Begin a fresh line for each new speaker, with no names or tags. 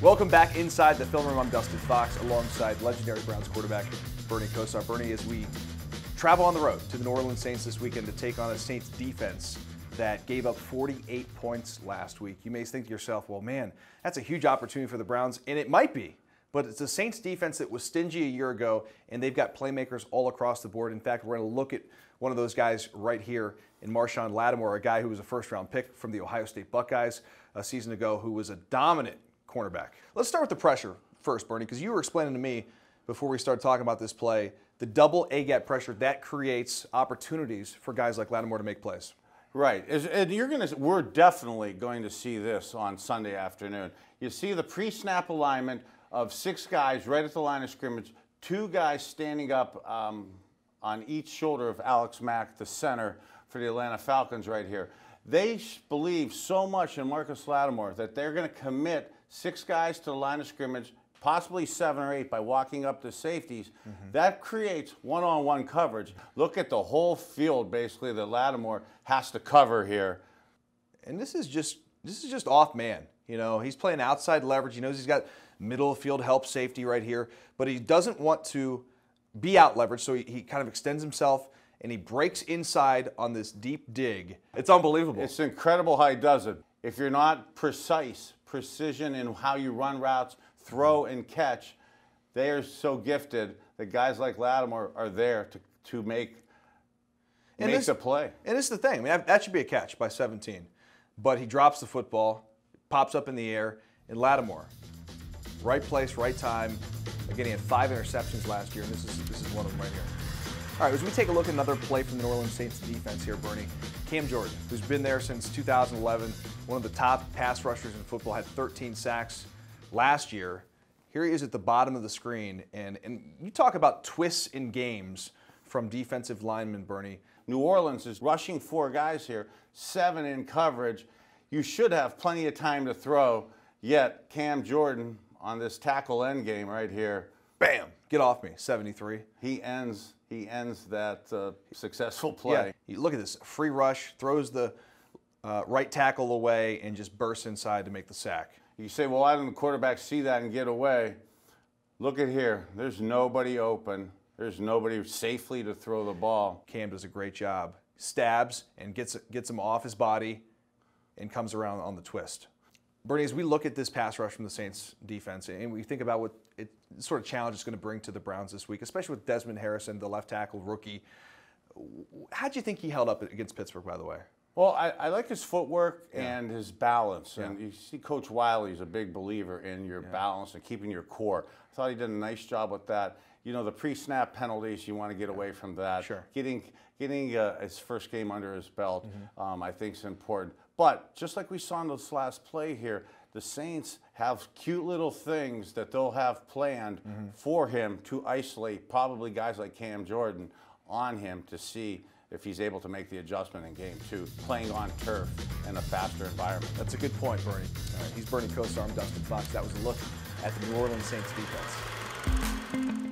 Welcome back inside the film room. I'm Dustin Fox alongside legendary Browns quarterback Bernie Kosar. Bernie, as we travel on the road to the New Orleans Saints this weekend to take on a Saints defense that gave up 48 points last week. You may think to yourself, well, man, that's a huge opportunity for the Browns, and it might be. But it's a Saints defense that was stingy a year ago, and they've got playmakers all across the board. In fact, we're going to look at one of those guys right here in Marshon Lattimore, a guy who was a first-round pick from the Ohio State Buckeyes a season ago, who was a dominant cornerback. Let's start with the pressure first, Bernie, because you were explaining to me before we started talking about this play, the double A-gap pressure, that creates opportunities for guys like Lattimore to make plays.
Right, and we're definitely going to see this on Sunday afternoon. You see the pre-snap alignment of 6 guys right at the line of scrimmage, 2 guys standing up on each shoulder of Alex Mack, the center for the Atlanta Falcons right here. They believe so much in Marcus Lattimore that they're going to commit 6 guys to the line of scrimmage, possibly 7 or 8 by walking up the safeties. That creates one-on-one coverage. Look at the whole field, basically, that Lattimore has to cover here.
And this is just off man. You know, he's playing outside leverage. He knows he's got middle of field help safety right here, but he doesn't want to be out leveraged, so he kind of extends himself and he breaks inside on this deep dig. It's unbelievable.
It's incredible how he does it. If you're not precision in how you run routes, throw and catch, they are so gifted that guys like Lattimore are there to make the play.
And it's the thing. I mean, that should be a catch by 17. But he drops the football, pops up in the air, and Lattimore, right place, right time. Again, he had 5 interceptions last year, and this is one of them right here. All right, as we take a look at another play from the New Orleans Saints defense here, Bernie, Cam Jordan, who's been there since 2011, one of the top pass rushers in football, had 13 sacks last year. Here he is at the bottom of the screen, and you talk about twists in games from defensive linemen, Bernie.
New Orleans is rushing 4 guys here, 7 in coverage. You should have plenty of time to throw, yet Cam Jordan on this tackle end game right here,
bam, get off me, 73.
He ends that successful play.
Yeah, look at this, free rush, throws the right tackle away and just bursts inside to make the sack.
You say, well, why didn't the quarterback see that and get away? Look at here. There's nobody open. There's nobody safely to throw the ball.
Cam does a great job. Stabs and gets him off his body and comes around on the twist. Bernie, as we look at this pass rush from the Saints defense and we think about what sort of challenge it's going to bring to the Browns this week, especially with Desmond Harrison, the left tackle rookie, how do you think he held up against Pittsburgh, by the way?
Well, I like his footwork and his balance. And you see Coach Wiley's a big believer in your balance and keeping your core. I thought he did a nice job with that. You know, the pre-snap penalties, you want to get away from that.
Sure.
Getting his first game under his belt, I think is important. But just like we saw in this last play here, the Saints have cute little things that they'll have planned for him to isolate probably guys like Cam Jordan on him to see if he's able to make the adjustment in game 2, playing on turf in a faster environment.
That's a good point, Bernie. All right, he's Bernie Kosar. I'm Dustin Fox. That was a look at the New Orleans Saints defense.